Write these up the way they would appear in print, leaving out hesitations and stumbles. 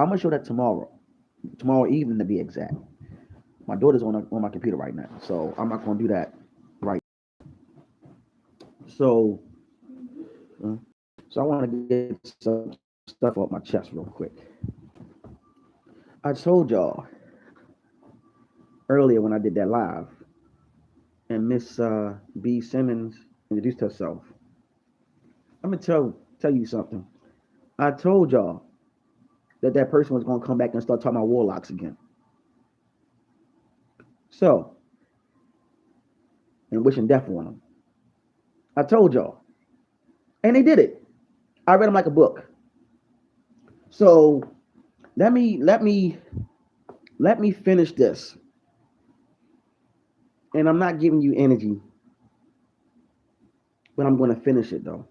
I'm gonna show that tomorrow evening to be exact. My daughter's on my computer right now, so I'm not gonna do that right. So, uh, so I want to get some stuff off my chest real quick. I told y'all earlier when I did that live, and Miss B Simmons introduced herself. I'm gonna tell you something. I told y'all that person was gonna come back and start talking about warlocks again. So, and wishing death on them. I told y'all, and they did it. I read them like a book. So let me finish this, and I'm not giving you energy, but I'm going to finish it though.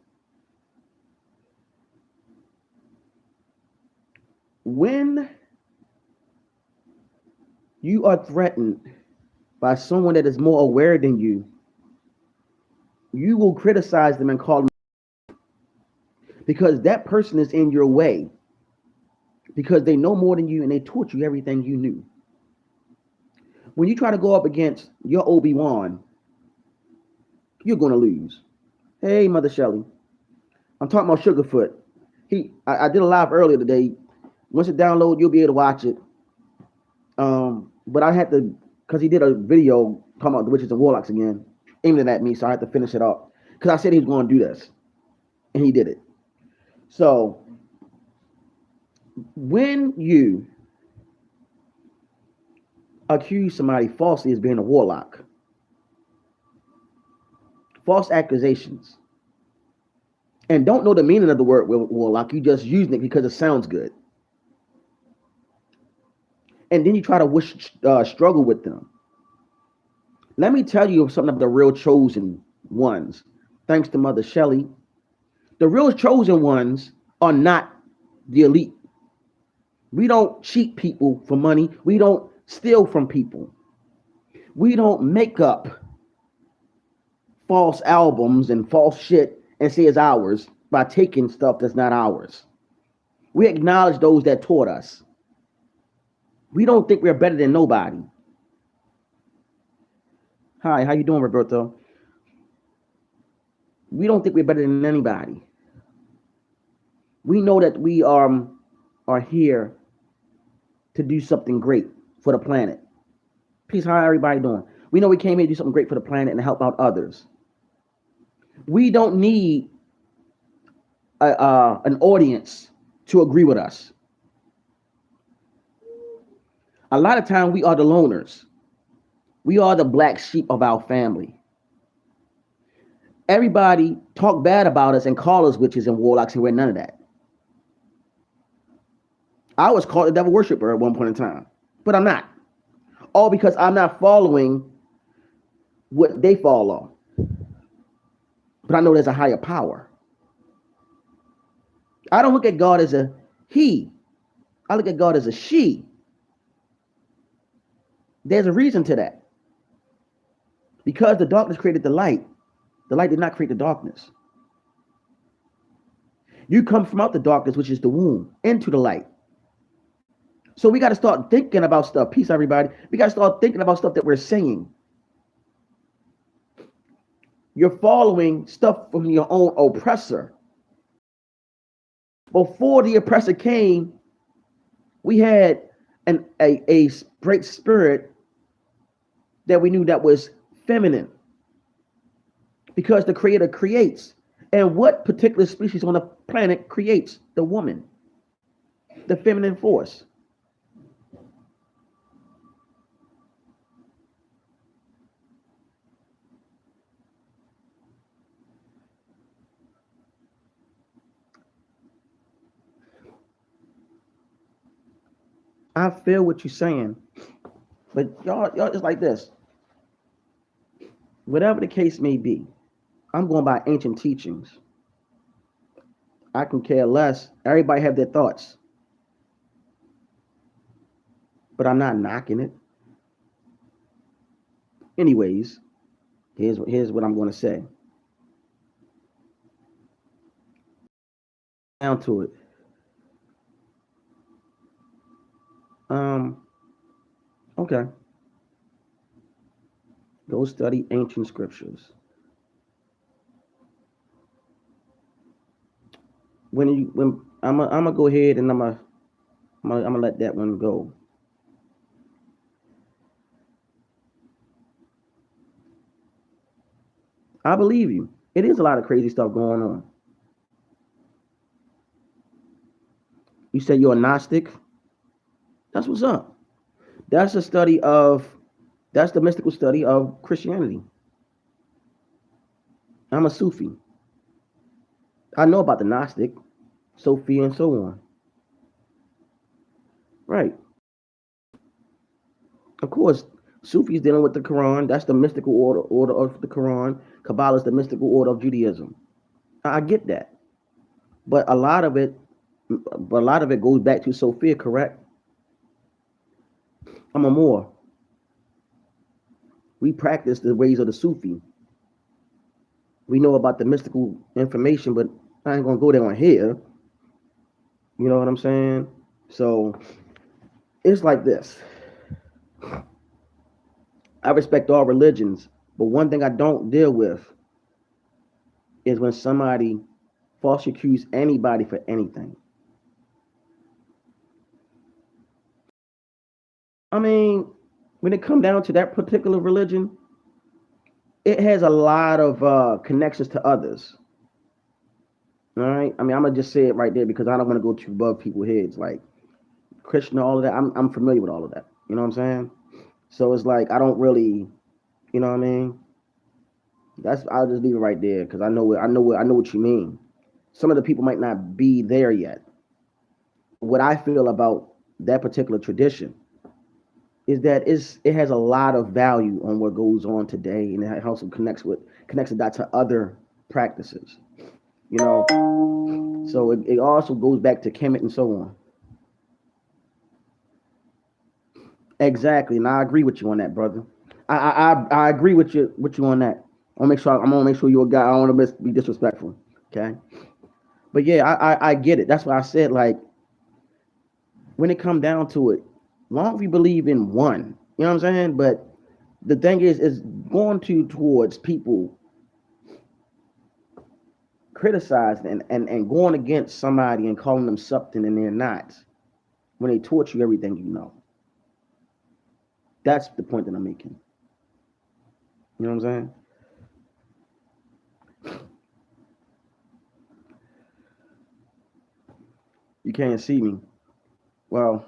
When you are threatened by someone that is more aware than you will criticize them and call them because that person is in your way because they know more than you and they taught you everything you knew. When you try to go up against your Obi-Wan, you're going to lose. Hey, Mother Shelley. I'm talking about Sugarfoot. I did a live earlier today. Once it download, you'll be able to watch it. But I had to, because he did a video talking about the witches and warlocks again, aiming at me, so I had to finish it up. Because I said he was going to do this, and he did it. So when you accuse somebody falsely as being a warlock, false accusations, and don't know the meaning of the word warlock, you just using it because it sounds good. And then you try to struggle with them. Let me tell you something about the real chosen ones. Thanks to Mother Shelley, the real chosen ones are not the elite. We don't cheat people for money. We don't steal from people. We don't make up false albums and false shit and say it's ours by taking stuff that's not ours. We acknowledge those that taught us. We don't think we're better than nobody. Hi, how you doing, Roberto? We don't think we're better than anybody. We know that we are here to do something great for the planet. Peace, how everybody doing? We know we came here to do something great for the planet and help out others. We don't need an audience to agree with us. A lot of time we are the loners. We are the black sheep of our family. Everybody talk bad about us and call us witches and warlocks, and we're none of that. I was called a devil worshiper at one point in time, but I'm not. All because I'm not following what they follow. But I know there's a higher power. I don't look at God as a he. I look at God as a she. There's a reason to that. Because the darkness created the light did not create the darkness. You come from out the darkness, which is the womb, into the light. So we got to start thinking about stuff. Peace, everybody. We got to start thinking about stuff that we're saying. You're following stuff from your own oppressor. Before the oppressor came, we had a great spirit that we knew that was feminine. Because the creator creates. And what particular species on the planet creates? The woman. The feminine force. I feel what you're saying, but y'all it's like this. Whatever the case may be, I'm going by ancient teachings. I can care less. Everybody have their thoughts, but I'm not knocking it. Anyways, here's what I'm going to say. Down to it. Um, okay. Go study ancient scriptures. When I'm gonna go ahead and I'm gonna let that one go. I believe you. It is a lot of crazy stuff going on. You say you're a Gnostic. That's what's up. That's a study of that's the mystical study of Christianity. I'm a Sufi. I know about the Gnostic, Sophia, and so on. Right. Of course, Sufis dealing with the Quran. That's the mystical order of the Quran. Kabbalah is the mystical order of Judaism. I get that, but a lot of it goes back to Sophia. Correct. I'm a Moor. We practice the ways of the Sufi. We know about the mystical information, but I ain't gonna go there on here. You know what I'm saying? So it's like this. I respect all religions, but one thing I don't deal with is when somebody falsely accuse anybody for anything. I mean, when it come down to that particular religion, it has a lot of connections to others. All right. I mean, I'm gonna just say it right there because I don't want to go too above people's heads. Like Christian, all of that. I'm familiar with all of that. You know what I'm saying? So it's like I don't really, you know what I mean? That's I'll just leave it right there because I know what you mean. Some of the people might not be there yet. What I feel about that particular tradition is that it has a lot of value on what goes on today, and it also connects that to other practices. You know, so it also goes back to Kemet and so on. Exactly, and I agree with you on that, brother. I agree with you on that. I'm gonna make sure you're a guy. I don't want to be disrespectful. Okay, but yeah, I get it. That's why I said like when it come down to it, why don't we believe in one? You know what I'm saying? But the thing is going towards people criticizing and going against somebody and calling them something and they're not when they taught you everything you know. That's the point that I'm making. You know what I'm saying? You can't see me. Well,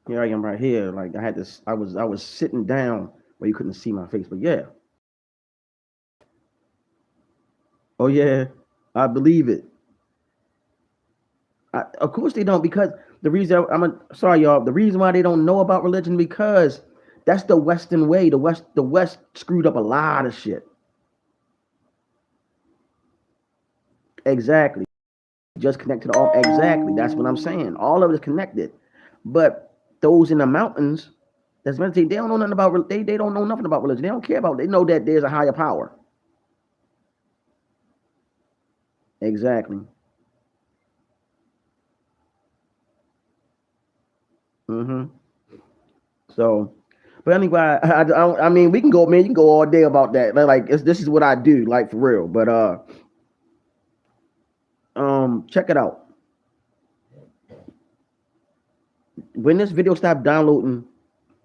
here I am right here. Like I had this. I was sitting down where you couldn't see my face. But yeah. Oh yeah. I believe it. Of course they don't because the reason sorry y'all. The reason why they don't know about religion because that's the Western way. The West screwed up a lot of shit. Exactly. Just connected all exactly. That's what I'm saying. All of it is connected. But those in the mountains that's meditate, they don't know nothing about they don't know nothing about religion. They don't care about it. They know that there's a higher power. Exactly. Hmm. So, but anyway, I mean, we can go, man. You can go all day about that. Like, this is what I do, like for real. But check it out. When this video stop downloading,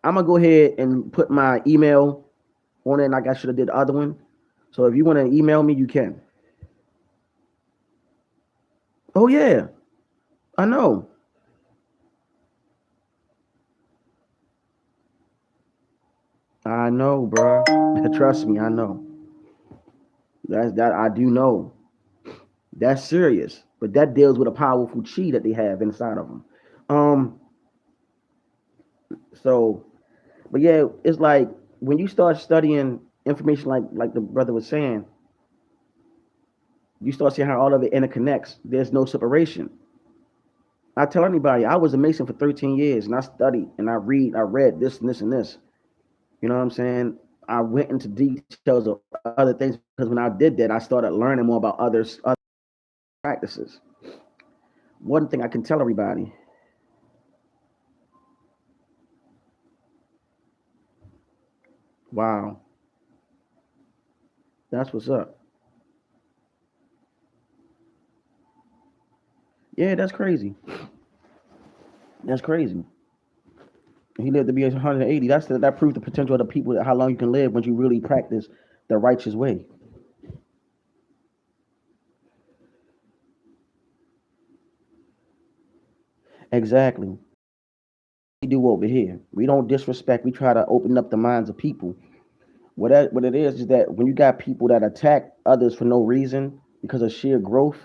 I'm gonna go ahead and put my email on it, like I should have did the other one. So if you want to email me, you can. Oh yeah, I know. I know, bro. Trust me, I know. That I do know. That's serious, but that deals with a powerful chi that they have inside of them. Um, so, but yeah, it's like when you start studying information, like the brother was saying, you start seeing how all of it interconnects. There's no separation. I tell anybody, I was a Mason for 13 years, and I studied and I read this and this and this. You know what I'm saying? I went into details of other things because when I did that, I started learning more about other practices. One thing I can tell everybody Wow. That's what's up. Yeah, that's crazy. That's crazy. He lived to be 180. That proves the potential of the people, how long you can live when you really practice the righteous way. Exactly. We do over here. We don't disrespect. We try to open up the minds of people. What it is that when you got people that attack others for no reason because of sheer growth,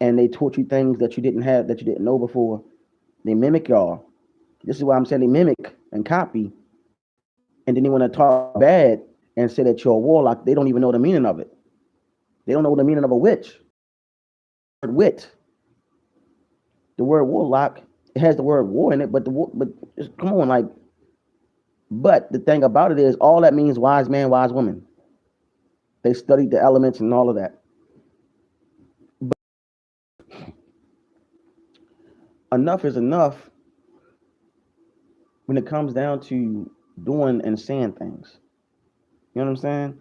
and they taught you things that you didn't have, that you didn't know before, they mimic y'all. This is why I'm saying they mimic and copy, and then they want to talk bad and say that you're a warlock. They don't even know the meaning of it. They don't know the meaning of a witch. Wit. The word warlock, it has the word war in it, but come on, like. But the thing about it is, all that means wise man, wise woman. They studied the elements and all of that. But enough is enough when it comes down to doing and saying things. You know what I'm saying?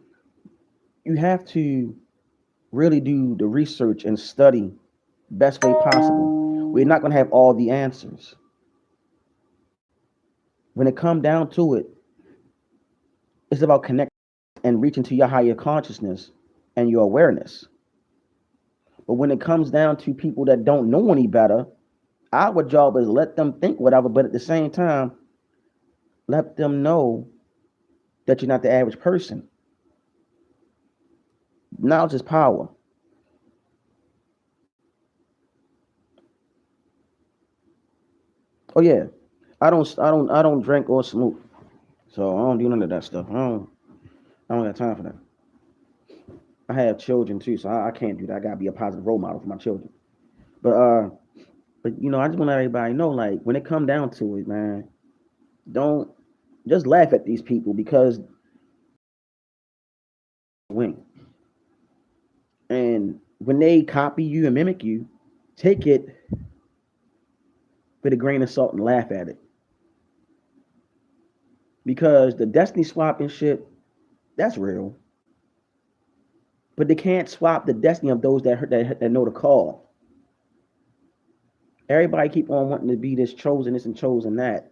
You have to really do the research and study best way possible. We're not going to have all the answers. When it comes down to it, it's about connecting and reaching to your higher consciousness and your awareness. But when it comes down to people that don't know any better, our job is let them think whatever, but at the same time, let them know that you're not the average person. Knowledge is power. Oh yeah, I don't drink or smoke, so I don't do none of that stuff. I don't have time for that. I have children too, so I can't do that. I gotta be a positive role model for my children. But I just want to let everybody know, like, when it come down to it, man, don't just laugh at these people because win. And when they copy you and mimic you, take it with a grain of salt and laugh at it. Because the destiny swapping shit, that's real. But they can't swap the destiny of those that know the call. Everybody keep on wanting to be this and chosen that.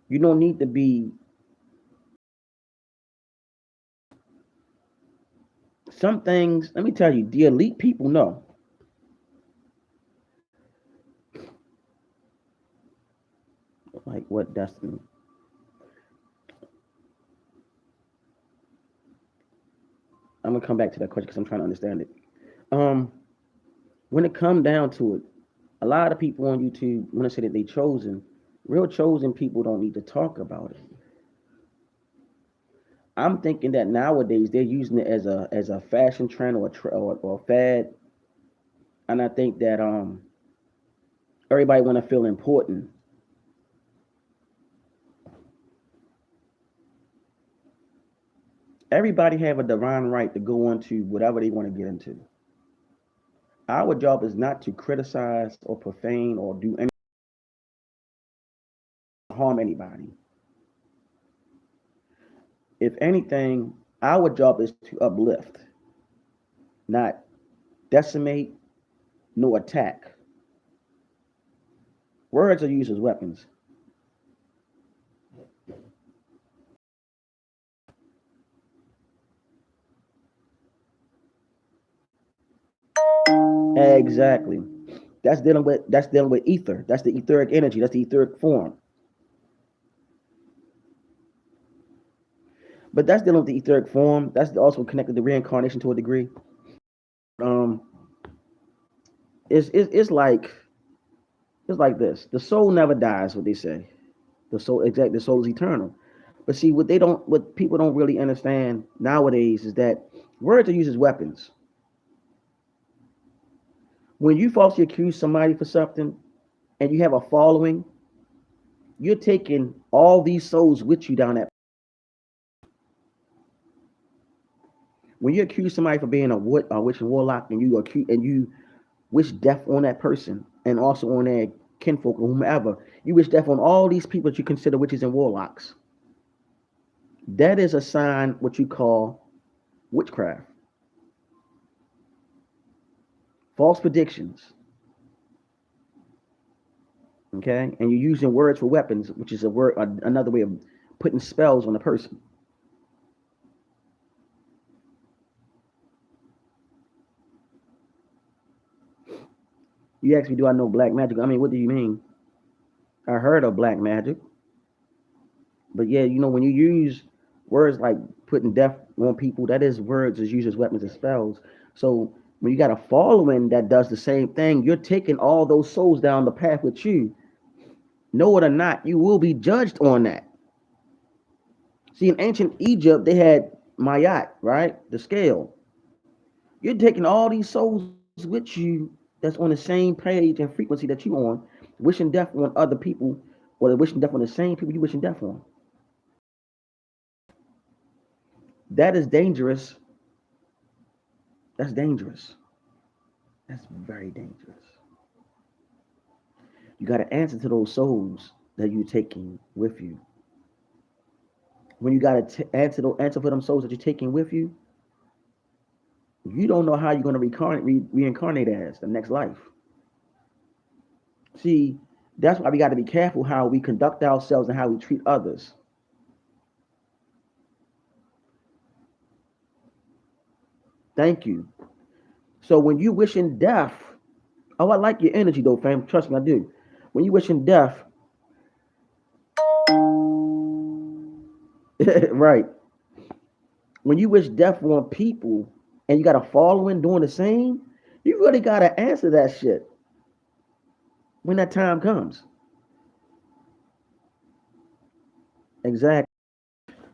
You don't need to be some things. Let me tell you, the elite people know. Like what destiny? I'm gonna come back to that question because I'm trying to understand it. Um, when it come down to it, a lot of people on YouTube want to say that they chosen. Real chosen people don't need to talk about it. I'm thinking that nowadays they're using it as a fashion trend or fad, and I think that everybody want to feel important. Everybody have a divine right to go into whatever they want to get into. Our job is not to criticize or profane or do any harm anybody. If anything, our job is to uplift, not decimate, nor attack. Words are used as weapons. Exactly. That's dealing with ether. That's the etheric energy. That's the etheric form. But that's dealing with the etheric form. That's also connected to reincarnation to a degree. Um, it's like this. The soul never dies. What they say. The soul is eternal. But see, what people don't really understand nowadays is that words are used as weapons. When you falsely accuse somebody for something and you have a following, you're taking all these souls with you down that. When you accuse somebody for being a witch and warlock, and you wish death on that person and also on their kinfolk or whomever, you wish death on all these people that you consider witches and warlocks. That is a sign what you call witchcraft, false predictions. Okay, and you're using words for weapons, which is a word, another way of putting spells on a person. You ask me, do I know black magic? I mean, what do you mean? I heard of black magic, but yeah, when you use words like putting death on people, that is words is used as weapons and spells. So when you got a following that does the same thing, you're taking all those souls down the path with you. Know it or not, you will be judged on that. See, in ancient Egypt, they had Mayat, right? The scale. You're taking all these souls with you that's on the same page and frequency that you on, wishing death on other people, or they're wishing death on the same people you wishing death on. That is dangerous. That's dangerous. That's very dangerous. You got to answer to those souls that you're taking with you. When you got to answer for them souls that you're taking with you, you don't know how you're going to reincarnate as the next life. See, that's why we got to be careful how we conduct ourselves and how we treat others. Thank you. So when you wishing death, oh, I like your energy though, fam. Trust me, I do. When you wishing death, right? When you wish death on people and you got a following doing the same, you really got to answer that shit when that time comes. Exactly.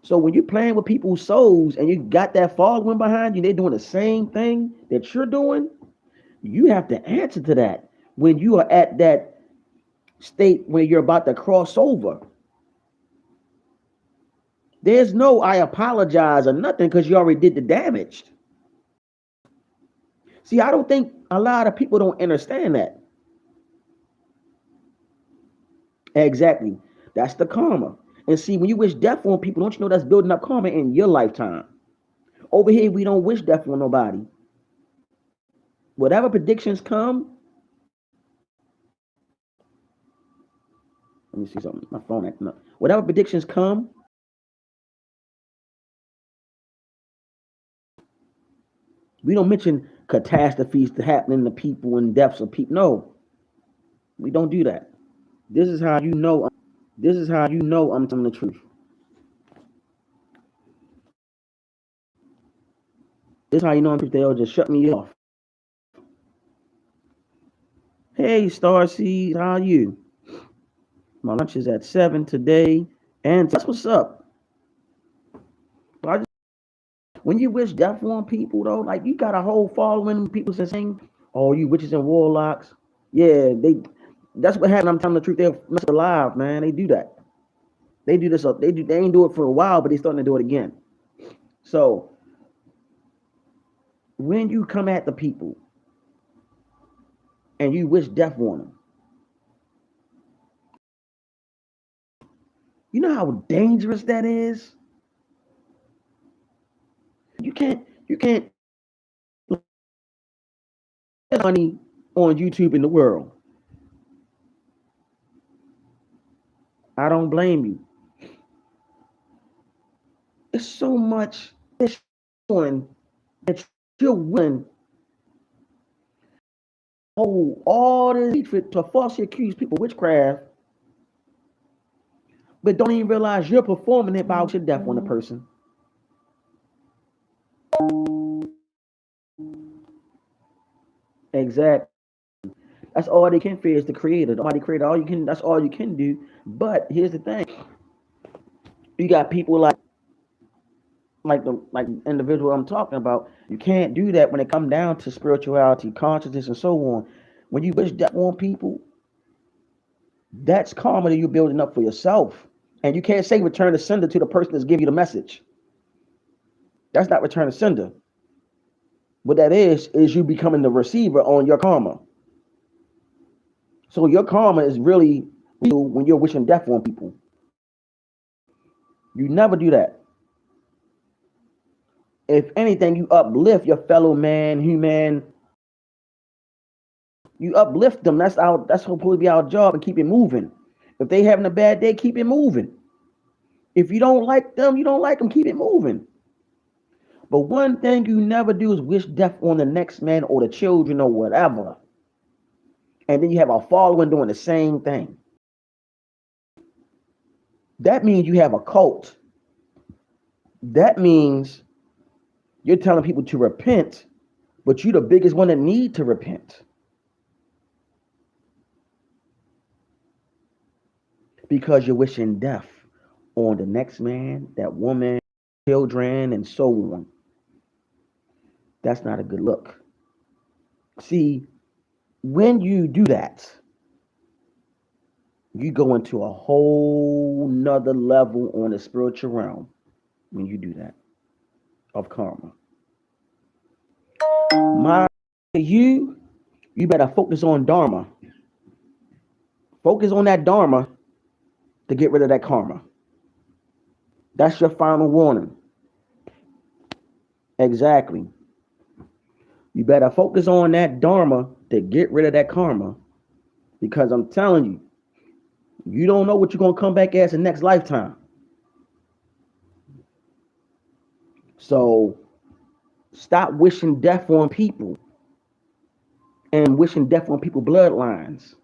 So when you're playing with people's souls and you got that following behind you, they're doing the same thing that you're doing, you have to answer to that when you are at that state where you're about to cross over. There's no I apologize or nothing because you already did the damage. See, I don't think a lot of people don't understand that. Exactly. That's the karma. And see, when you wish death on people, don't you know that's building up karma in your lifetime? Over here, we don't wish death on nobody. Whatever predictions come, let me see something. My phone acting up. Whatever predictions come, we don't mention catastrophes to happening to people and deaths of people. No, we don't do that. This is how you know. This is how you know I'm telling the truth. This is how you know I'm truth. They'll just shut me off. Hey, Starseed, how are you? My lunch is at 7 today, and that's what's up. When you wish death on people, though, like you got a whole following. People saying, "Oh, you witches and warlocks." Yeah, they. That's what happened. I'm telling the truth. They're messed alive, man. They do that. They do this. They do. They ain't do it for a while, but they starting to do it again. So when you come at the people and you wish death on them, you know how dangerous that is. You can't money on YouTube in the world. I don't blame you. It's so much showing that you're willing all this to falsely accuse people of witchcraft, but don't even realize you're performing it by your death on the person. Exactly. That's all they can fear is the creator. Nobody created all you can. That's all you can do. But here's the thing: you got people like the individual I'm talking about. You can't do that when it comes down to spirituality, consciousness, and so on. When you wish death on people, that's karma that you're building up for yourself. And you can't say return the sender to the person that's giving you the message. That's not return the sender. What that is you becoming the receiver on your karma. So your karma is really when you're wishing death on people. You never do that. If anything, you uplift your fellow man, human. You uplift them. That's supposed to be our job, and keep it moving. If they having a bad day, keep it moving. If you don't like them, you don't like them. Keep it moving. But one thing you never do is wish death on the next man or the children or whatever. And then you have a following doing the same thing. That means you have a cult. That means you're telling people to repent, but you're the biggest one that need to repent. Because you're wishing death on the next man, that woman, children, and so on. That's not a good look. See, when you do that, you go into a whole nother level on the spiritual realm when you do that of karma. My you better focus on dharma. Focus on that dharma to get rid of that karma. That's your final warning. Exactly. You better focus on that dharma to get rid of that karma. Because I'm telling you, you don't know what you're going to come back as the next lifetime. So stop wishing death on people and wishing death on people's bloodlines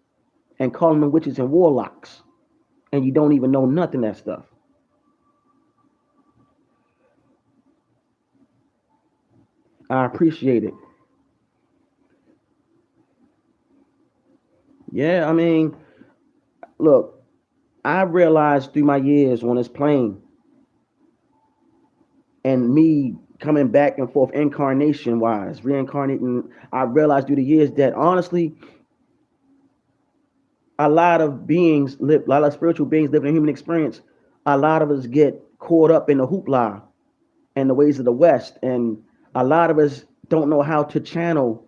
and calling them witches and warlocks. And you don't even know nothing of that stuff. I appreciate it. Yeah, I mean, look, I realized through my years on this plane and me coming back and forth incarnation wise, reincarnating, I realized through the years that honestly, a lot of beings live, a lot of spiritual beings living a human experience. A lot of us get caught up in the hoopla and the ways of the West, and a lot of us don't know how to channel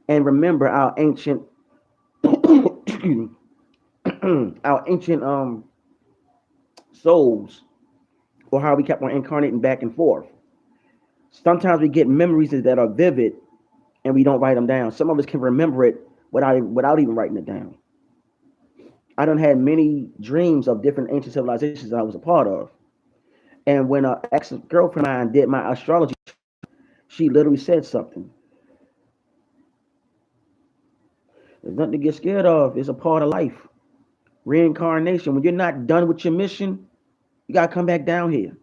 and remember our ancient, our ancient souls, or how we kept on incarnating back and forth. Sometimes we get memories that are vivid, and we don't write them down. Some of us can remember it without even writing it down. I done had many dreams of different ancient civilizations that I was a part of. And when an ex girlfriend of mine did my astrology, she literally said something. There's nothing to get scared of. It's a part of life. Reincarnation. When you're not done with your mission, you gotta come back down here.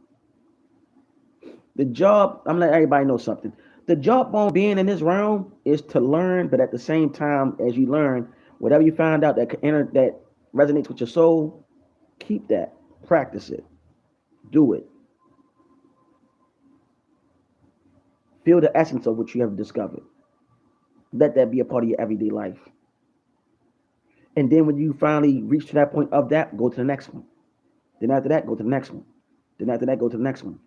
The job, I'm letting everybody know something. The job on being in this realm is to learn, but at the same time, as you learn, whatever you find out that resonates with your soul, keep that. Practice it. Do it. Feel the essence of what you have discovered. Let that be a part of your everyday life. And then when you finally reach to that point of that, go to the next one. Then after that, go to the next one. Then after that, go to the next one.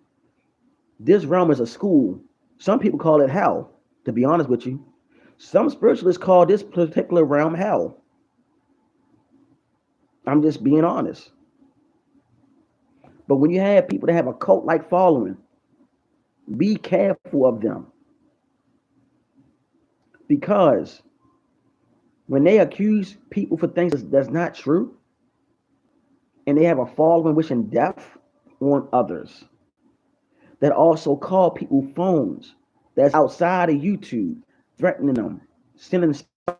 This realm is a school. Some people call it hell, to be honest with you. Some spiritualists call this particular realm hell. I'm just being honest. But when you have people that have a cult like following, be careful of them. Because when they accuse people for things that's not true, and they have a following wishing death on others, that also call people phones that's outside of YouTube, threatening them, sending stuff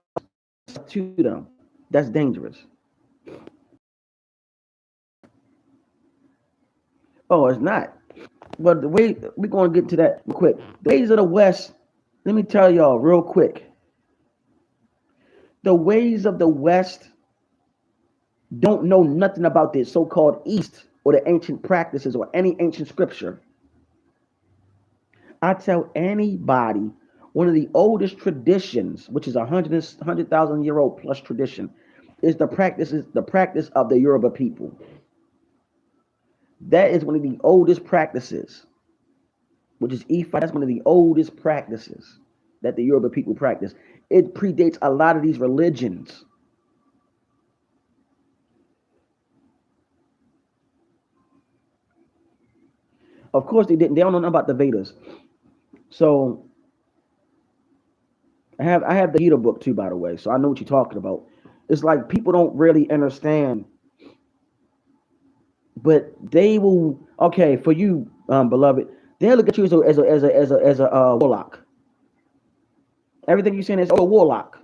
to them. That's dangerous. Oh, it's not. But the way we're going to get to that real quick. The ways of the West, let me tell y'all real quick. The ways of the West don't know nothing about this so-called East or the ancient practices or any ancient scripture. I tell anybody one of the oldest traditions, which is a 100,000 year old plus tradition, is the practice of the Yoruba people. That is one of the oldest practices, which is Ifa. That's one of the oldest practices that the Yoruba people practice. It predates a lot of these religions. Of course, they didn't. They don't know nothing about the Vedas. So I have the Gita book too, by the way. So I know what you're talking about. It's like people don't really understand, but they will. Okay, for you, beloved, they'll look at you as a warlock. Everything you're saying is a warlock.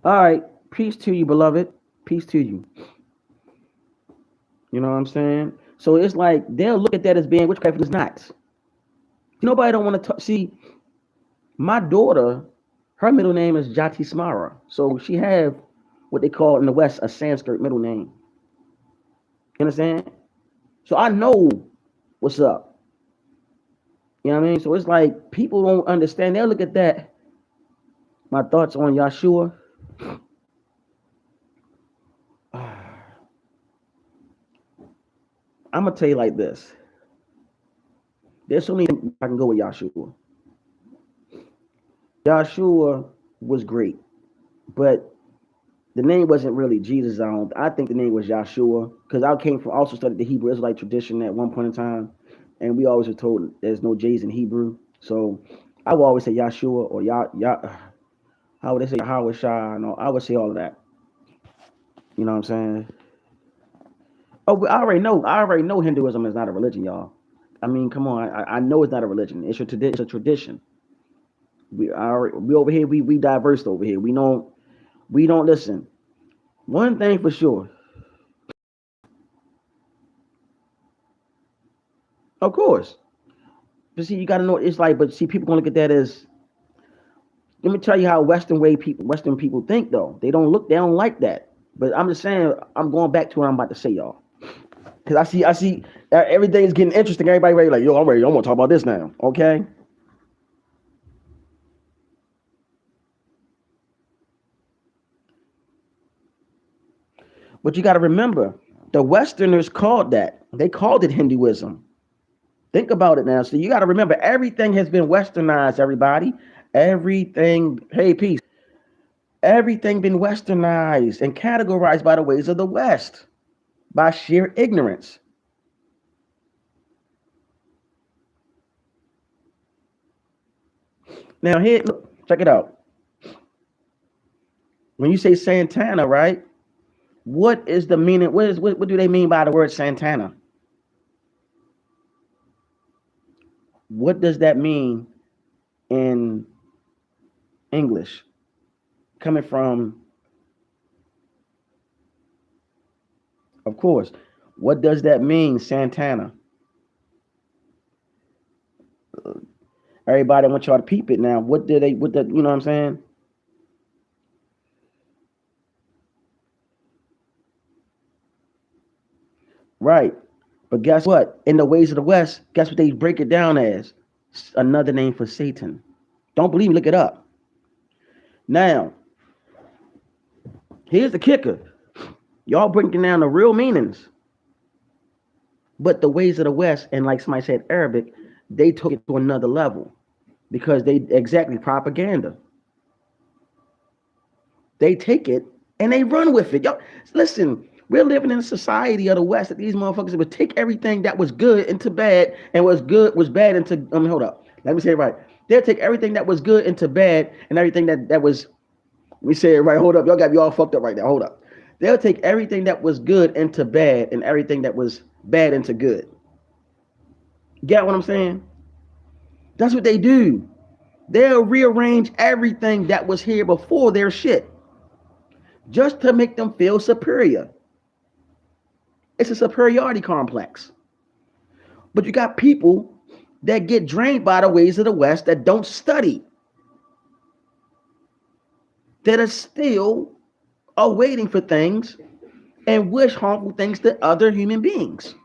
All right, peace to you, beloved. Peace to you. You know what I'm saying? So it's like they'll look at that as being witchcraft. It's not. Nobody don't want to see my daughter. Her middle name is Jati Smara, so she have what they call in the West a Sanskrit middle name. You understand? So I know what's up. You know what I mean? So it's like people don't understand. They'll look at that. My thoughts on Yahshua. I'm gonna tell you like this. There's so many I can go with Yahshua. Yahshua was great, but the name wasn't really Jesus. I think the name was Yahshua because I came from also studied the Hebrew Israelite tradition at one point in time, and we always were told there's no J's in Hebrew. So I would always say Yahshua or how would they say Yahweh Shah? No, I would say all of that. You know what I'm saying? Oh, I already know Hinduism is not a religion, y'all. I mean, come on. I know it's not a religion. It's a tradition. It's a tradition. We over here. We diverse over here. We don't listen. One thing for sure. Of course. But see, you got to know it's like. But see, people gonna look at that as. Let me tell you how Western people think though. They don't look. They don't like that. But I'm just saying. I'm going back to what I'm about to say, y'all. Because I see everything's getting interesting. Everybody ready like, yo, I'm ready. I want to talk about this now. Okay. But you got to remember, the Westerners called that. They called it Hinduism. Think about it now. So you got to remember, everything has been westernized, everybody. Everything, hey, peace. Everything been westernized and categorized by the ways of the West by sheer ignorance. Now, here, look, check it out. When you say Santana, right? What is the meaning? What do they mean by the word Santana? What does that mean in English? Coming from, of course, what does that mean, Santana? Everybody, I want y'all to peep it now. You know what I'm saying? Right. But guess what? In the ways of the West, guess what they break it down as? Another name for Satan. Don't believe me, look it up. Now, here's the kicker. Y'all breaking down the real meanings. But the ways of the West, and like somebody said, Arabic, they took it to another level because they exactly propaganda. They take it and they run with it. Yo, listen, we're living in a society of the West that these motherfuckers would take everything that was good into bad and was good was bad into. Hold up. Let me say it right. They'll take everything that was good into bad and everything that was. Let me say it right. Hold up. Y'all got me all fucked up right now. Hold up. They'll take everything that was good into bad and everything that was bad into good. Get what I'm saying? That's what they do. They'll rearrange everything that was here before their shit just to make them feel superior. It's a superiority complex. But you got people that get drained by the ways of the West that don't study, that are still are waiting for things and wish harmful things to other human beings.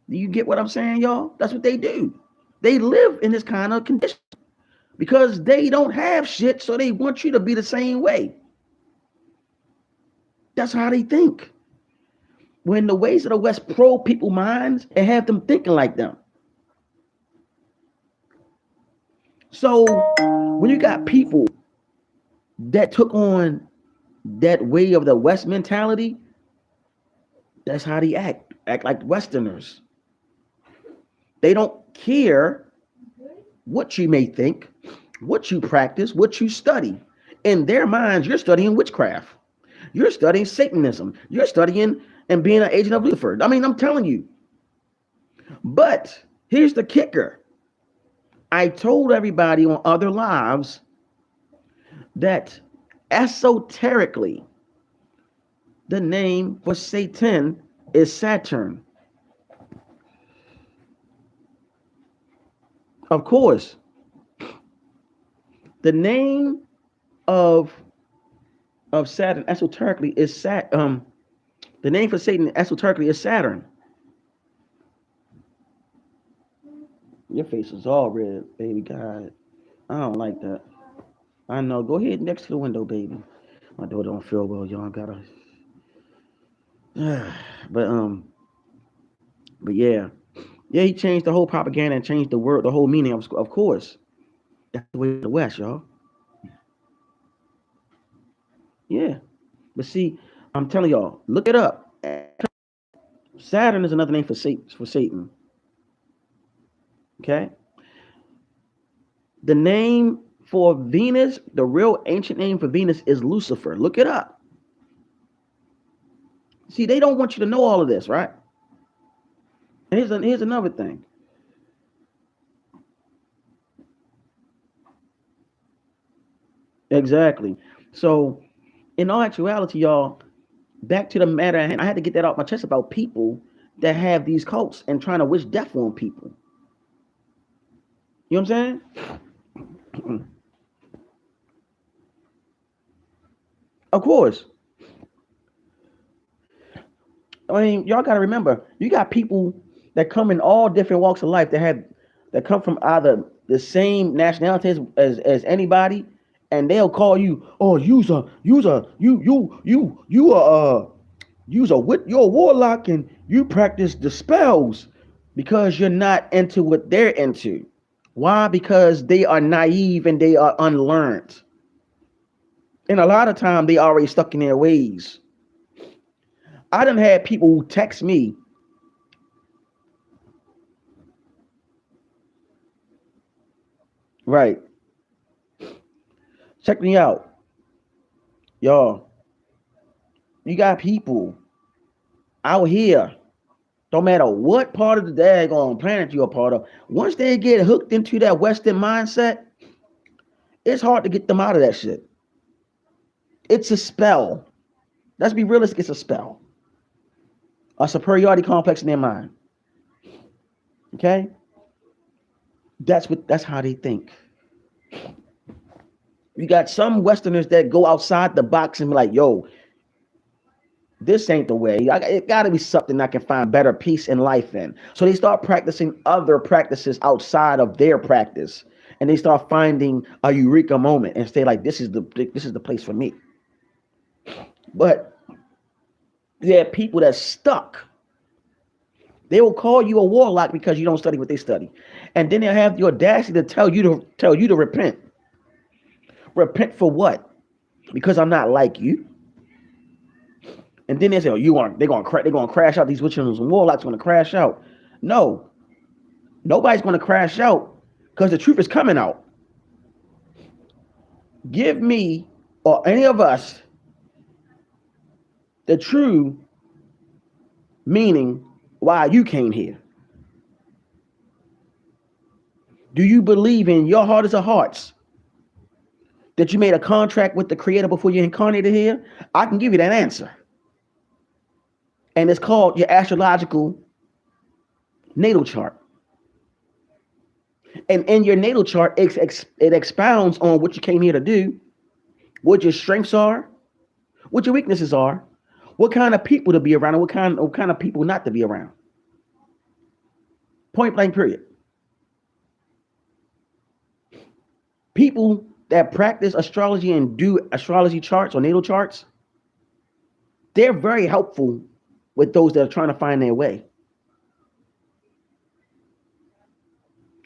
Do you get what I'm saying, y'all? That's what they do. They live in this kind of condition because they don't have shit, so they want you to be the same way. That's how they think. When the ways of the West probe people's minds and have them thinking like them. So when you got people that took on that way of the West mentality, that's how they act. act like Westerners. They don't care what you may think, what you practice, what you study. In their minds, you're studying witchcraft. You're studying Satanism. You're studying and being an agent of Lucifer. I mean, I'm telling you. But here's the kicker. I told everybody on other lives that esoterically, the name for Satan is Saturn. Of course, the name of Saturn esoterically is the name for Satan esoterically is Saturn. Your face is all red, baby. God, I don't like that. I know. Go ahead next to the window, baby. My daughter don't feel well. Y'all gotta. but but yeah, yeah. He changed the whole propaganda and changed the word, the whole meaning. Of course, that's the way of the West, y'all. Yeah. But see, I'm telling y'all, look it up. Saturn is another name for Satan. Okay. The name for Venus, the real ancient name for Venus is Lucifer. Look it up. See, they don't want you to know all of this, right? And here's another thing. Exactly. So, in all actuality, y'all, back to the matter at hand, I had to get that off my chest about people that have these cults and trying to wish death on people. You know what I'm saying? Of course. I mean, y'all got to remember, you got people that come in all different walks of life that come from either the same nationality as anybody, and they'll call you, oh, you're a warlock and you practice the spells because you're not into what they're into. Why? Because they are naive and they are unlearned. And a lot of time they already stuck in their ways. I done had people who text me. Right. Check me out. Y'all. You got people out here. Don't matter what part of the daggone planet you're a part of. Once they get hooked into that Western mindset, it's hard to get them out of that shit. It's a spell. Let's be realistic. It's a spell. A superiority complex in their mind. Okay? That's how they think. You got some Westerners that go outside the box and be like, yo, this ain't the way. It got to be something I can find better peace in life in. So they start practicing other practices outside of their practice. And they start finding a eureka moment and say like, this is the place for me. But there are people that's stuck. They will call you a warlock because you don't study what they study. And then they'll have the audacity to tell you to repent. Repent for what? Because I'm not like you. And then they say, "Oh, they're gonna crash out. These witches and warlocks are gonna crash out." No, nobody's gonna crash out because the truth is coming out. Give me or any of us the true meaning why you came here. Do you believe in your heart of hearts that you made a contract with the Creator before you incarnated here? I can give you that answer. And it's called your astrological natal chart. And in your natal chart, it expounds on what you came here to do, what your strengths are, what your weaknesses are, what kind of people to be around, and what kind of people not to be around. Point blank, period. People that practice astrology and do astrology charts or natal charts, they're very helpful with those that are trying to find their way.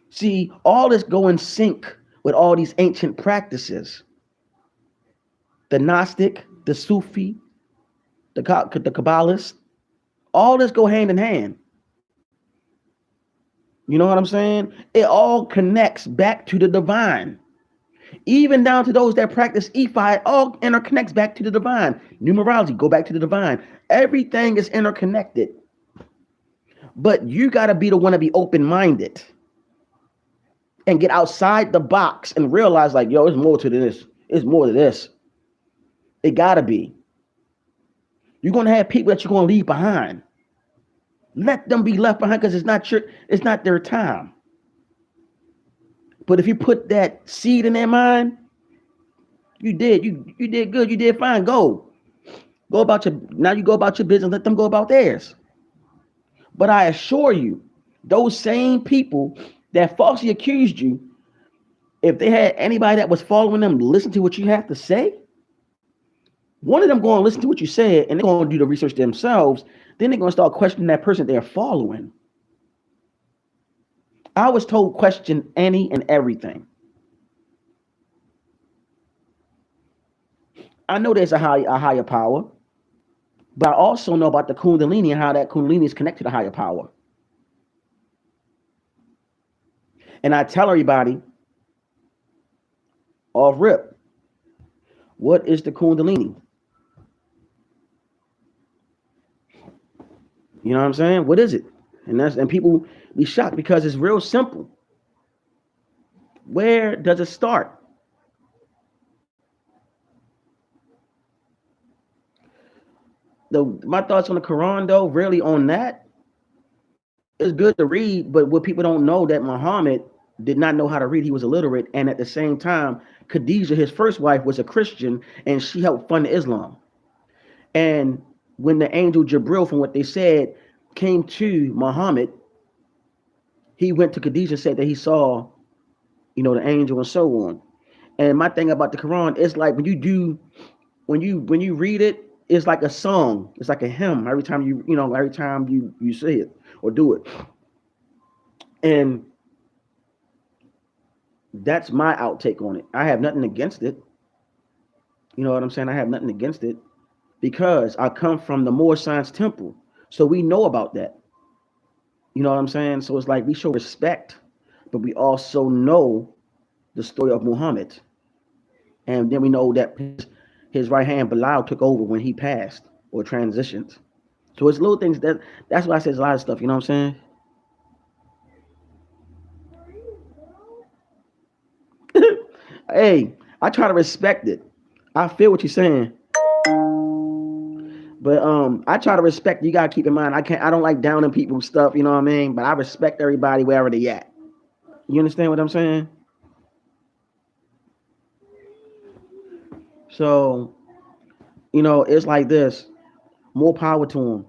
See, all this go in sync with all these ancient practices. The Gnostic, the Sufi, the Kabbalist, All this go hand in hand. You know what I'm saying? It all connects back to the divine. Even down to those that practice Ephi, it all interconnects back to the divine. Numerology, go back to the divine. Everything is interconnected. But you got to be the one to be open minded and get outside the box and realize, like, yo, it's more to this. It's more to this. It got to be. You're going to have people that you're going to leave behind. Let them be left behind because it's not their time. But if you put that seed in their mind, you did. You did good. You did fine. Go. You go about your business, let them go about theirs. But I assure you, those same people that falsely accused you, if they had anybody that was following them listen to what you have to say, one of them going to listen to what you said and they're going to do the research themselves. Then they're going to start questioning that person they're following. I was told question any and everything. I know there's a higher power, but I also know about the Kundalini and how that Kundalini is connected to higher power. And I tell everybody off rip, what is the Kundalini? You know what I'm saying? What is it? And people be shocked because it's real simple. Where does it start? My thoughts on the Quran, though, really on that, it's good to read, but what people don't know that Muhammad did not know how to read. He was illiterate, and at the same time, Khadijah, his first wife, was a Christian, and she helped fund Islam. And when the angel Jibril, from what they said, came to Muhammad, he went to Khadijah and said that he saw, the angel and so on. And my thing about the Quran is like when you read it, it's like a song. It's like a hymn every time you say it or do it. And that's my outtake on it. I have nothing against it. You know what I'm saying? I have nothing against it because I come from the Moor Science Temple. So we know about that. You know what I'm saying? So it's like we show respect, but we also know the story of Muhammad. And then we know that his right hand Bilal took over when he passed or transitioned. So it's little things that's why I said a lot of stuff, you know what I'm saying? Hey, I try to respect it. I feel what you're saying. But I try to respect. You gotta keep in mind, I don't like downing people's stuff, you know what I mean? But I respect everybody wherever they at. You understand what I'm saying? So, it's like this. More power to them.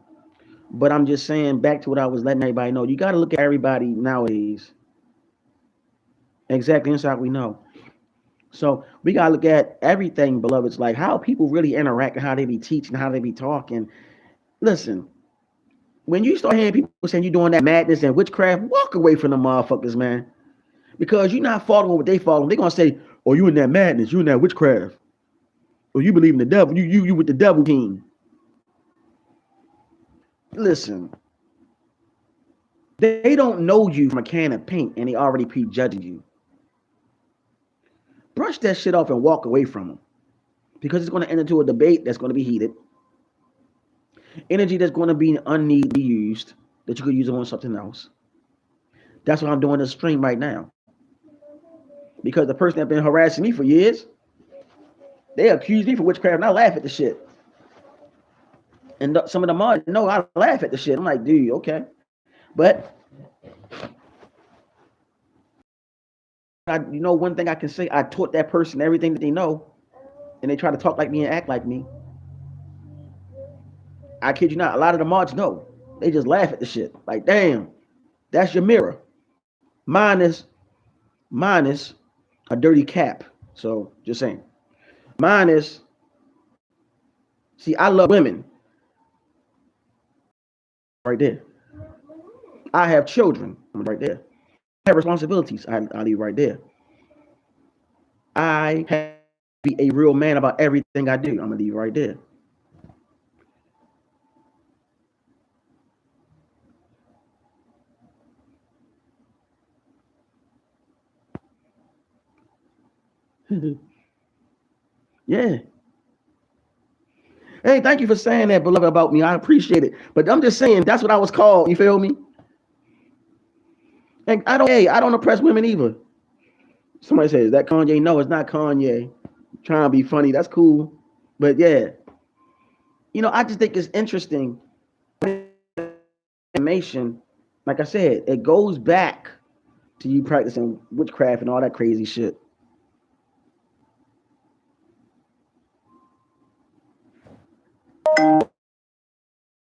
But I'm just saying, back to what I was letting everybody know. You got to look at everybody nowadays. Exactly, inside we know. So we got to look at everything, beloveds, like how people really interact and how they be teaching, how they be talking. Listen, when you start hearing people saying you're doing that madness and witchcraft, walk away from the motherfuckers, man. Because you're not following what they follow. They're going to say, oh, you in that madness, you in that witchcraft. Or you believe in the devil, you with the devil team. Listen, they don't know you from a can of paint and they already prejudging you. Brush that shit off and walk away from them because it's going to end into a debate that's going to be heated. Energy that's going to be unneeded used that you could use on something else. That's what I'm doing this stream right now. Because the person that's been harassing me for years, they accuse me for witchcraft and I laugh at the shit. And some of them are, no, I laugh at the shit. I'm like, dude, okay. But one thing I can say, I taught that person everything that they know, and they try to talk like me and act like me. I kid you not, a lot of the mods know. They just laugh at the shit. Like, damn, that's your mirror. Mine is a dirty cap. So just saying. Mine is, see, I love women. Right there. I have children. I'm right there. I have responsibilities. I leave right there. I have to be a real man about everything I do. I'm gonna leave right there. Yeah. Hey, thank you for saying that, beloved, about me. I appreciate it. But I'm just saying that's what I was called. You feel me? And I don't oppress women either. Somebody says that Kanye. No, it's not Kanye. Trying to be funny. That's cool. But yeah, I just think it's interesting. Information, like I said, it goes back to you practicing witchcraft and all that crazy shit.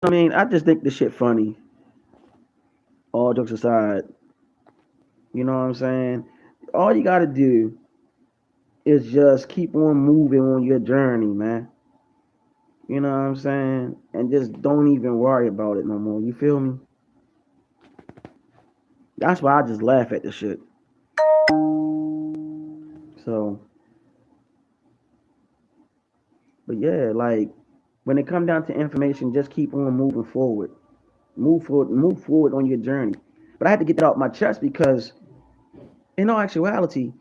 I mean, I just think this shit funny. All jokes aside, you know what I'm saying? All you gotta do is just keep on moving on your journey, man. You know what I'm saying? And just don't even worry about it no more. You feel me? That's why I just laugh at the shit. So, but yeah, like when it come down to information, just keep on moving forward. Move forward on your journey. But I had to get that off my chest because in all actuality,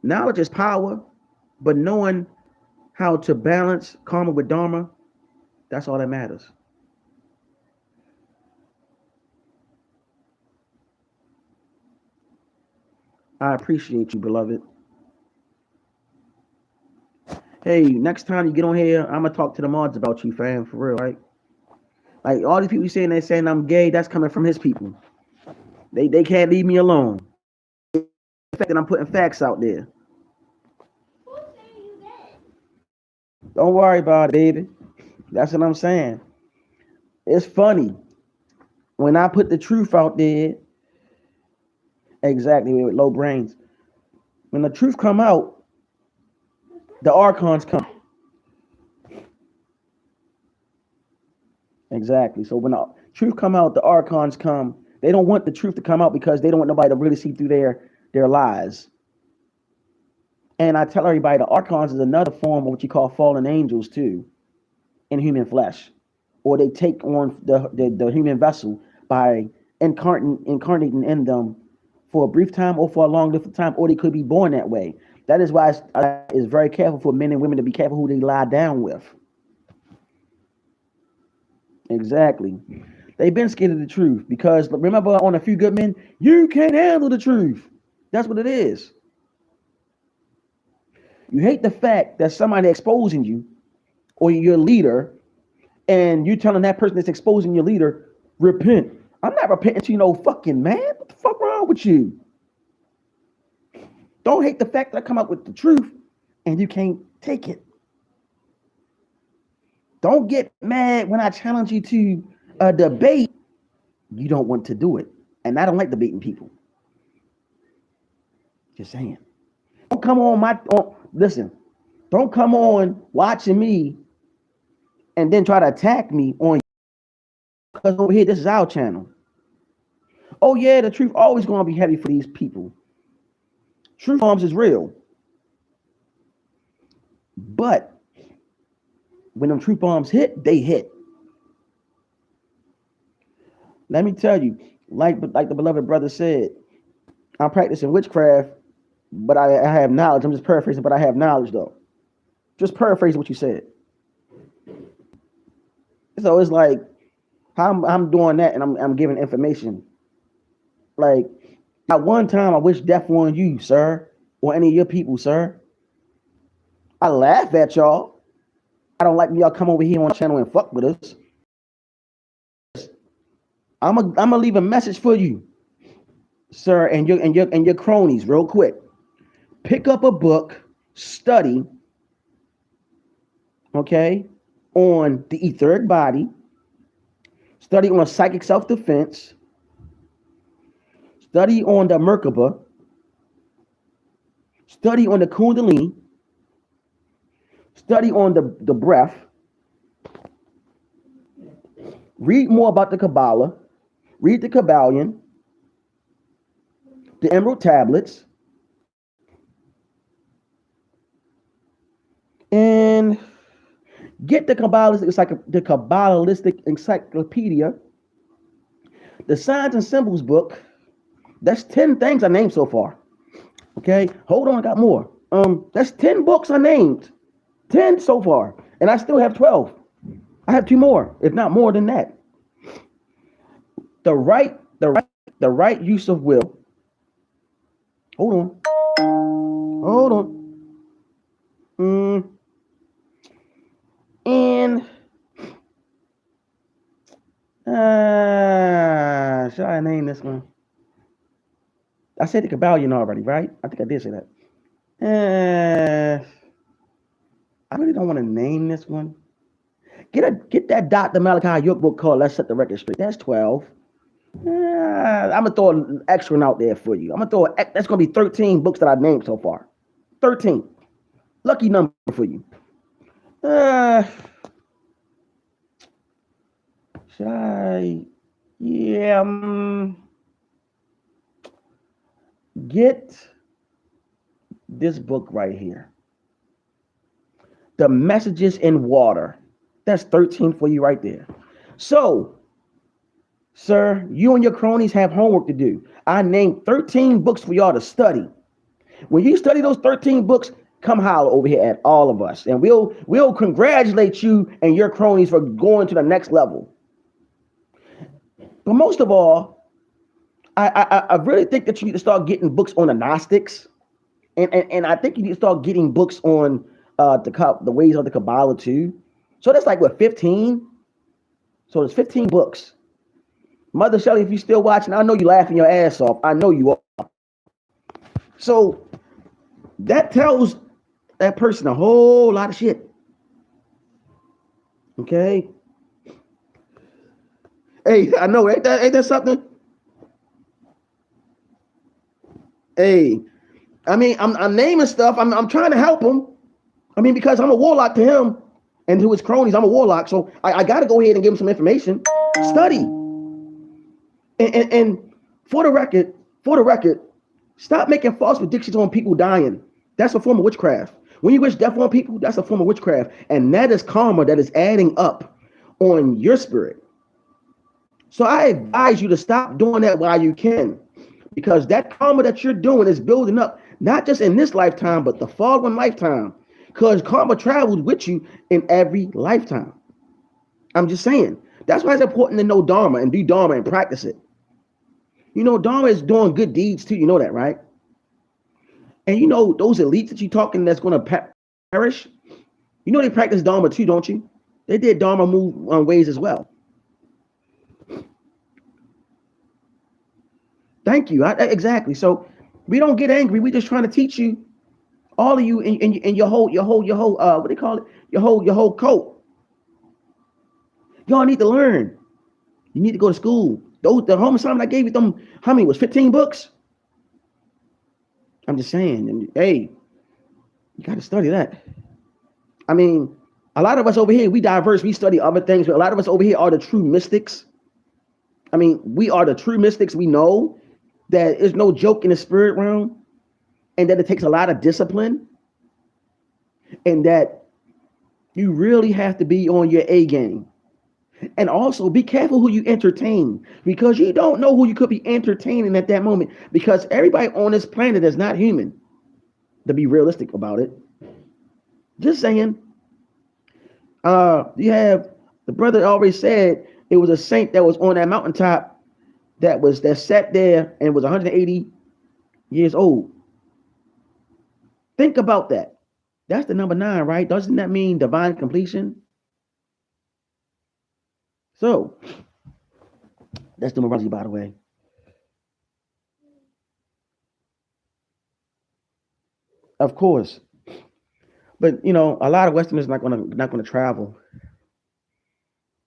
knowledge is power, but knowing how to balance karma with dharma, that's all that matters. I appreciate you, beloved. Hey, next time you get on here, I'm gonna talk to the mods about you, fam, for real, right? Like all these people saying they saying I'm gay, that's coming from his people. They can't leave me alone. The fact that I'm putting facts out there. Don't worry about it, baby. That's what I'm saying. It's funny when I put the truth out there. Exactly, with low brains. When the truth come out, the archons come. Exactly. So when the truth come out, the archons come. They don't want the truth to come out because they don't want nobody to really see through their lies. And I tell everybody the archons is another form of what you call fallen angels too, in human flesh, or they take on the human vessel by incarnating in them for a brief time or for a long different time, or they could be born that way. That is why it's very careful for men and women to be careful who they lie down with. Exactly. They've been scared of the truth because remember on A Few Good Men, you can't handle the truth. That's what it is. You hate the fact that somebody exposing you or your leader, and you telling that person that's exposing your leader, repent. I'm not repenting to you, no fucking man. What the fuck wrong with you? Don't hate the fact that I come up with the truth and you can't take it. Don't get mad when I challenge you to a debate. You don't want to do it. And I don't like debating people. Just saying. Don't come on listen. Don't come on watching me and then try to attack me on because over here this is our channel. Oh yeah, the truth always gonna be heavy for these people. Truth bombs is real. But when them truth bombs hit, they hit. Let me tell you, like the beloved brother said, I'm practicing witchcraft, but I have knowledge. I'm just paraphrasing, but I have knowledge though. Just paraphrasing what you said. So it's like how I'm doing that, and I'm giving information. Like at one time, I wish death on you, sir, or any of your people, sir. I laugh at y'all. I don't like when y'all come over here on the channel and fuck with us. I'm gonna leave a message for you, sir, and your cronies, real quick. Pick up a book, study, okay, on the etheric body, study on psychic self-defense, study on the Merkaba, study on the Kundalini, study on the breath, read more about the Kabbalah, read the Kabbalion, the Emerald Tablets, and get the Kabbalistic Encyclopedia, the Signs and Symbols book. That's 10 things I named so far. Okay, hold on, I got more. That's 10 books I named. 10 so far. And I still have 12. I have 2 more, if not more than that. The right use of will. Hold on. Hold on. And should I name this one? I said the Kabbalion already, right? I think I did say that. I really don't want to name this one. Get that Dr. Malachi York book called Let's Set the Record Straight. That's 12. I'm gonna throw an extra one out there for you. That's gonna be 13 books that I named so far. 13. Lucky number for you. Should I? Yeah. Get this book right here. The Messages in Water. That's 13 for you right there. So, sir, you and your cronies have homework to do. I named 13 books for y'all to study. When you study those 13 books, come holler over here at all of us, and we'll congratulate you and your cronies for going to the next level. But most of all, I really think that you need to start getting books on the Gnostics, and I think you need to start getting books on the ways of the Kabbalah too. So that's like what, 15? So there's 15 books. Mother Shelley, if you're still watching, I know you're laughing your ass off. I know you are. So that tells that person a whole lot of shit. Okay. Hey, I know, ain't that something? Hey, I mean, I'm naming stuff. I'm trying to help him. I mean, because I'm a warlock to him and to his cronies. I'm a warlock, so I got to go ahead and give him some information. Study. And for the record, stop making false predictions on people dying. That's a form of witchcraft. When you wish death on people, that's a form of witchcraft, and that is karma that is adding up on your spirit. So I advise you to stop doing that while you can, because that karma that you're doing is building up, not just in this lifetime, but the following lifetime, because karma travels with you in every lifetime. I'm just saying. That's why it's important to know Dharma and do Dharma and practice it. You know, Dharma is doing good deeds too. You know that, right? And you know, those elites that you're talking that's going to perish, you know they practice Dharma too, don't you? They did Dharma move on ways as well. Thank you. Exactly. So we don't get angry. We're just trying to teach you, all of you, in your whole what do they call it? Your whole coat. Y'all need to learn. You need to go to school. The home assignment I gave you, them, how many was 15 books? I'm just saying. And hey, you got to study that. I mean, a lot of us over here, we diverse. We study other things, but a lot of us over here are the true mystics. I mean, we are the true mystics. We know that there's no joke in the spirit realm, and that it takes a lot of discipline, and that you really have to be on your A game. And also be careful who you entertain, because you don't know who you could be entertaining at that moment, because everybody on this planet is not human, to be realistic about it. Just saying. You have the brother always said it was a saint that was on that mountaintop that sat there and was 180 years old. Think about that. That's the number 9, right? Doesn't that mean divine completion? So that's numerology, by the way. Of course. But you know, a lot of Westerners not gonna travel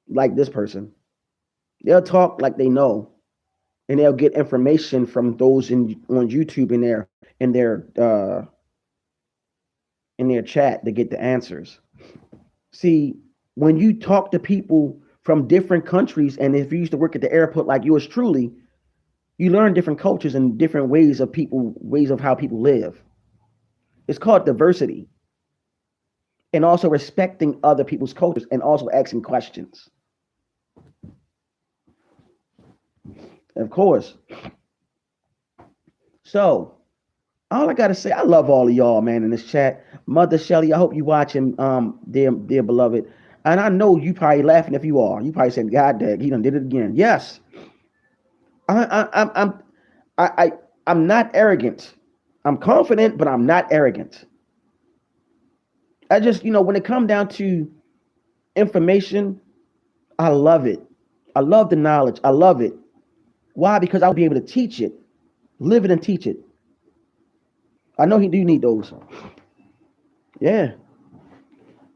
like this person. They'll talk like they know, and they'll get information from those on YouTube in their chat to get the answers. See, when you talk to people from different countries, and if you used to work at the airport like yours truly, you learn different cultures and different ways of how people live. It's called diversity. And also respecting other people's cultures and also asking questions. Of course. So All I gotta say, I love all of y'all, man, in this chat. Mother Shelly, I hope you watching, dear beloved. And I know you probably laughing if you are. You probably saying, God dang, he done did it again. Yes. I'm I, I I'm not arrogant. I'm confident, but I'm not arrogant. I just, when it come down to information, I love it. I love the knowledge. I love it. Why? Because I'll be able to teach it, live it and teach it. I know he do need those. Yeah.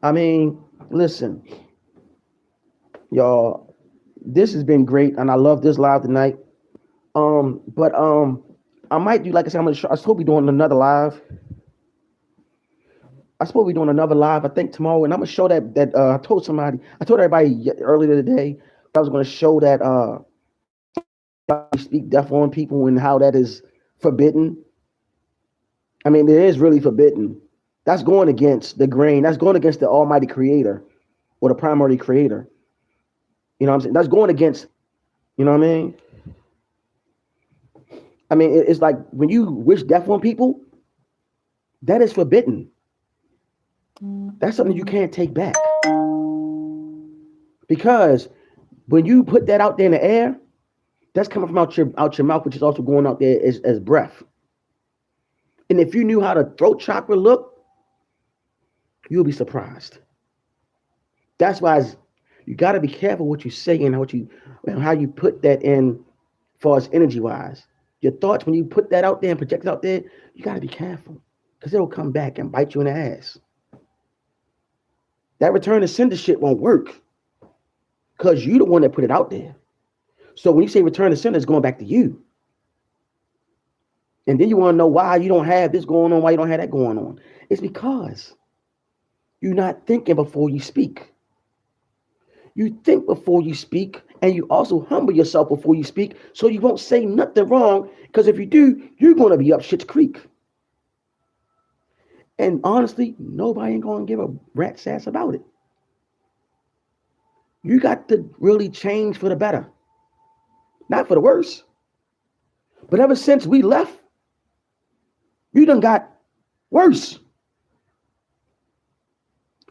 I mean, listen, y'all, this has been great, and I love this live tonight. But I might do, like I said, I supposed to be doing another live. I supposed to be doing another live, I think tomorrow, and I'm gonna show that I told everybody earlier today I was gonna show that speak death on people and how that is forbidden. I mean, it is really forbidden. That's going against the grain. That's going against the Almighty Creator or the primary Creator. You know what I'm saying? That's going against. You know what I mean? I mean, it's like when you wish death on people, that is forbidden. That's something you can't take back. Because when you put that out there in the air, that's coming from out your mouth, which is also going out there as breath. And if you knew how the throat chakra look, you'll be surprised. That's why you got to be careful what you say and how you put that in, far as energy wise. Your thoughts, when you put that out there and project it out there, you got to be careful because it'll come back and bite you in the ass. That return to sender shit won't work because you're the one that put it out there. So when you say return to sender, it's going back to you. And then you want to know why you don't have this going on, why you don't have that going on. It's because you're not thinking before you speak. You think before you speak, and you also humble yourself before you speak, so you won't say nothing wrong, because if you do, you're going to be up shit's creek. And honestly, nobody ain't going to give a rat's ass about it. You got to really change for the better. Not for the worse. But ever since we left, you done got worse.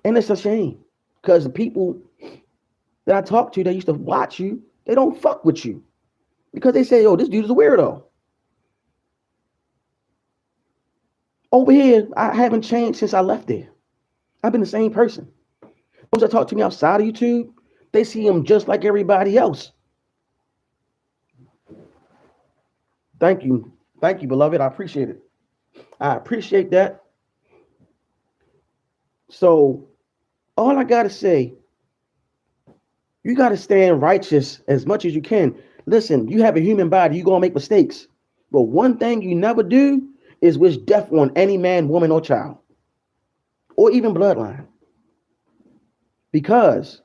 And it's a shame, because the people that I talk to that used to watch you, they don't fuck with you because they say, "Oh, this dude is a weirdo." Over here, I haven't changed since I left there. I've been the same person. Those that talk to me outside of YouTube, they see him just like everybody else. Thank you, beloved. I appreciate it. I appreciate that. So, all I gotta say, you gotta stand righteous as much as you can. Listen, you have a human body, you're gonna make mistakes. But one thing you never do is wish death on any man, woman, or child, or even bloodline. Because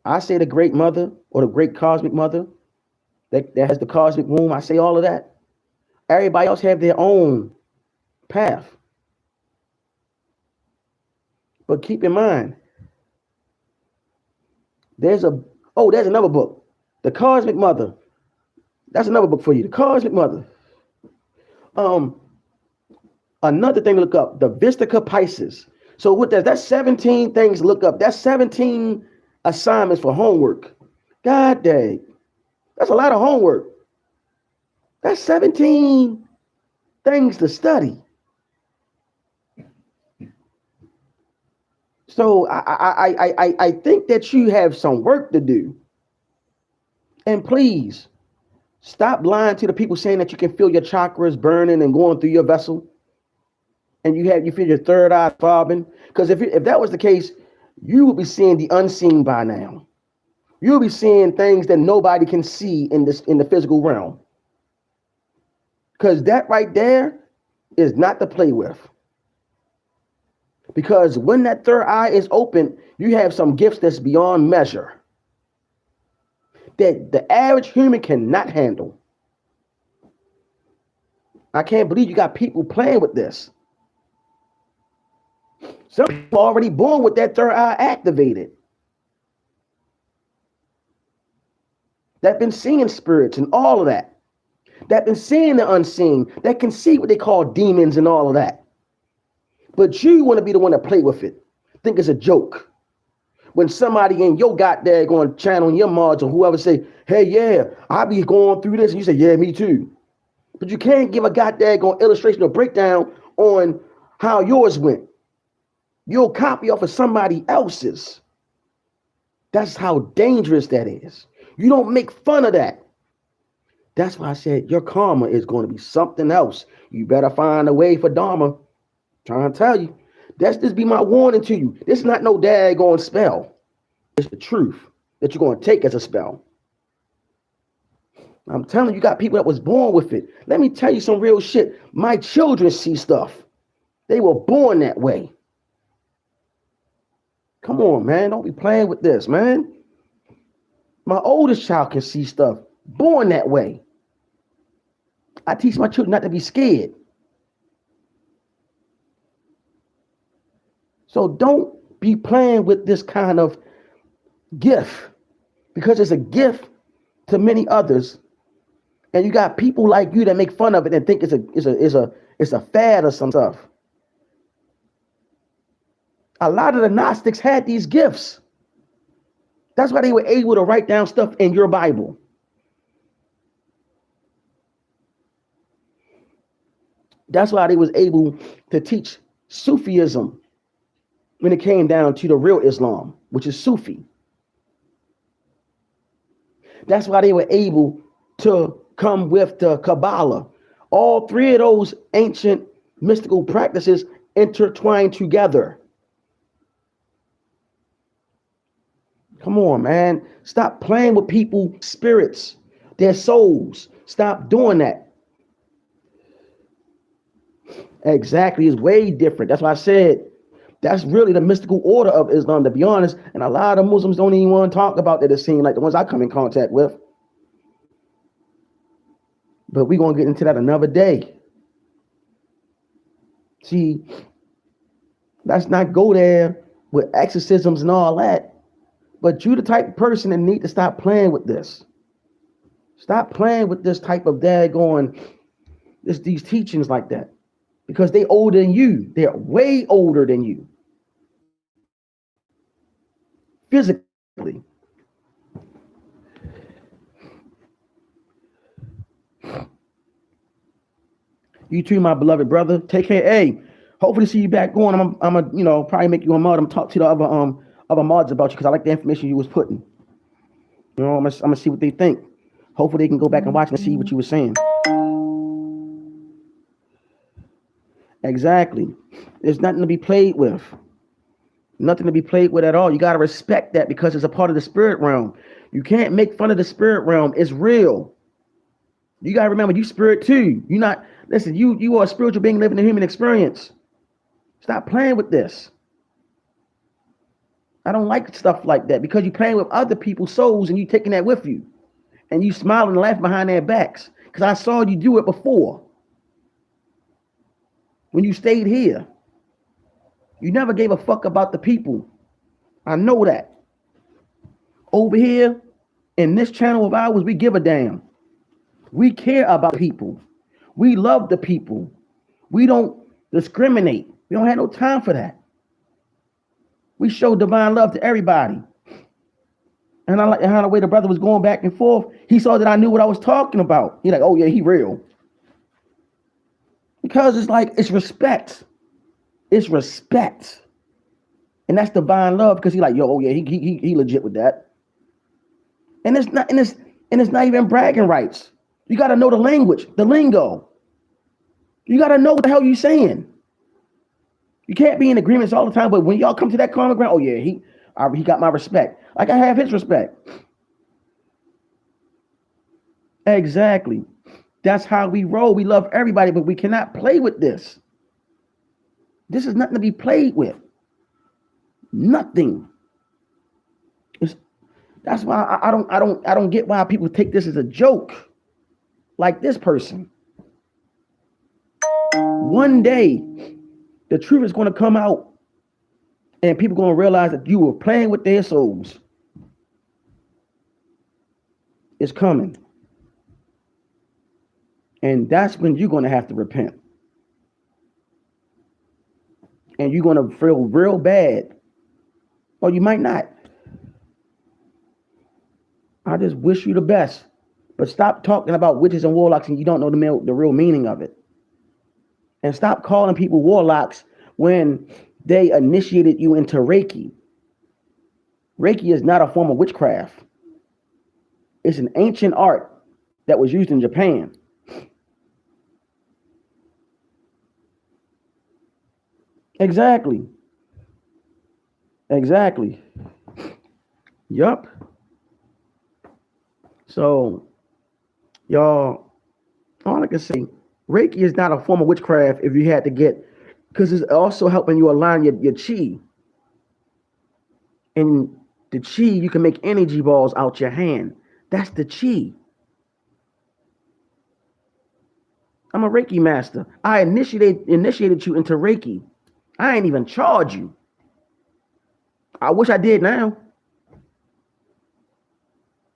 I say the great mother or the great cosmic mother that has the cosmic womb, I say all of that. Everybody else have their own path. But keep in mind, there's another book, The Cosmic Mother. That's another book for you, The Cosmic Mother. Another thing to look up, the Vistica Pisces. So with that's 17 things to look up. That's 17 assignments for homework. God dang. That's a lot of homework. That's 17 things to study. So I think that you have some work to do. And please stop lying to the people saying that you can feel your chakras burning and going through your vessel. And you feel your third eye throbbing. Because if that was the case, you would be seeing the unseen by now. You'll be seeing things that nobody can see in the physical realm. Because that right there is not to play with. Because when that third eye is open, you have some gifts that's beyond measure that the average human cannot handle. I can't believe you got people playing with this. Some people are already born with that third eye activated. They've been seeing spirits and all of that. that been seeing the unseen, that can see what they call demons and all of that. But you want to be the one to play with it. Think it's a joke. When somebody in your goddamn going channel in your mods or whoever say, hey, yeah, I be going through this. And you say, yeah, me too. But you can't give a goddamn illustration or breakdown on how yours went. You'll copy off of somebody else's. That's how dangerous that is. You don't make fun of that. That's why I said your karma is going to be something else. You better find a way for Dharma. Trying to tell you. That's just be my warning to you. This is not no daggone spell. It's the truth that you're going to take as a spell. I'm telling you, you got people that was born with it. Let me tell you some real shit. My children see stuff. They were born that way. Come on, man. Don't be playing with this, man. My oldest child can see stuff. Born that way. I teach my children not to be scared. So don't be playing with this kind of gift, because it's a gift to many others. And you got people like you that make fun of it and think it's a fad or some stuff. A lot of the Gnostics had these gifts. That's why they were able to write down stuff in your Bible. That's why they was able to teach Sufism when it came down to the real Islam, which is Sufi. That's why they were able to come with the Kabbalah. All three of those ancient mystical practices intertwined together. Come on, man. Stop playing with people's spirits, their souls. Stop doing that. Exactly. It's way different. That's why I said that's really the mystical order of Islam, to be honest. And a lot of Muslims don't even want to talk about that. It seems like the ones I come in contact with. But we're going to get into that another day. See, let's not go there with exorcisms and all that. But you the type of person that need to stop playing with this. Stop playing with this type of daggone, these teachings like that. Because they older than you. They're way older than you. Physically. You too, my beloved brother. Take care. Hey, hopefully see you back on. I'm a, probably make you a mod. I'm talk to the other mods about you because I like the information you was putting. I'm gonna see what they think. Hopefully they can go back and watch and see what you were saying. Exactly. There's nothing to be played with. Nothing to be played with at all. You got to respect that because it's a part of the spirit realm. You can't make fun of the spirit realm. It's real. You got to remember, you spirit too. You're not, listen, you are a spiritual being living a human experience. Stop playing with this. I don't like stuff like that because you're playing with other people's souls and you taking that with you. And you smiling and laughing behind their backs. Because I saw you do it before. When you stayed here. You never gave a fuck about the people. I know that. Over here, in this channel of ours, we give a damn. We care about people. We love the people. We don't discriminate. We don't have no time for that. We show divine love to everybody. And I like how the way the brother was going back and forth. He saw that I knew what I was talking about. He's like, oh yeah, he real. Because it's like, it's respect. It's respect. And that's divine love because he's like, yo, oh yeah, he legit with that. And it's not even bragging rights. You got to know the language, the lingo. You got to know what the hell you're saying. You can't be in agreements all the time, but when y'all come to that common ground, oh yeah, he got my respect. Like I have his respect. Exactly. That's how we roll. We love everybody, but we cannot play with this. This is nothing to be played with. Nothing. That's why I don't get why people take this as a joke. Like this person. One day, the truth is going to come out and people are going to realize that you were playing with their souls. It's coming. And that's when you're going to have to repent. And you're going to feel real bad. Or you might not. I just wish you the best. But stop talking about witches and warlocks and you don't know the real meaning of it. And stop calling people warlocks when they initiated you into Reiki. Reiki is not a form of witchcraft. It's an ancient art that was used in Japan. Exactly. Exactly. Yup. So, y'all, all I can say, Reiki is not a form of witchcraft if you had to get, because it's also helping you align your chi. And the chi, you can make energy balls out your hand. That's the chi. I'm a Reiki master. I initiated you into Reiki. I ain't even charge you. I wish I did now.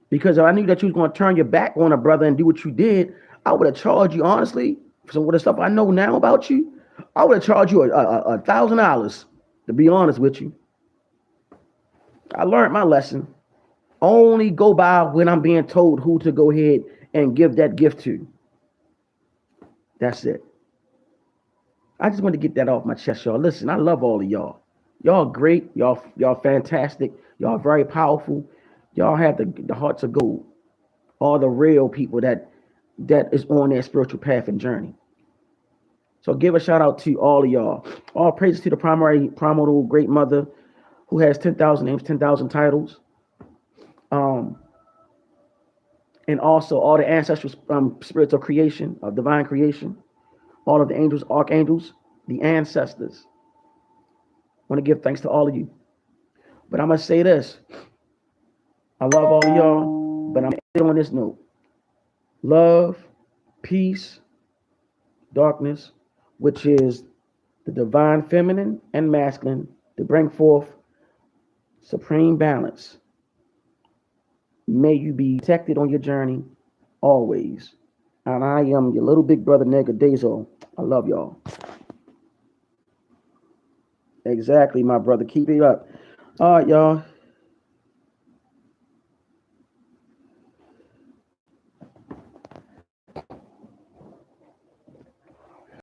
Because if I knew that you was going to turn your back on a brother and do what you did, I would have charged you honestly. For some of the stuff I know now about you, I would have charged you $1,000. To be honest with you, I learned my lesson. Only go by when I'm being told who to go ahead and give that gift to. That's it. I just want to get that off my chest, y'all. Listen, I love all of y'all. Y'all great. Y'all fantastic. Y'all very powerful. Y'all have the hearts of gold. All the real people that is on their spiritual path and journey. So give a shout out to all of y'all. All praises to the primordial great mother who has 10,000 names, 10,000 titles. Um, and also all the ancestral spirits of creation, of divine creation, all of the angels, archangels, the ancestors. I want to give thanks to all of you. But I must say this. I love all of y'all, but I'm on this note. Love, peace, darkness, which is the divine feminine and masculine to bring forth supreme balance. May you be protected on your journey always. And I am your little big brother, Nega Dezo. I love y'all. Exactly, my brother. Keep it up. All right, y'all.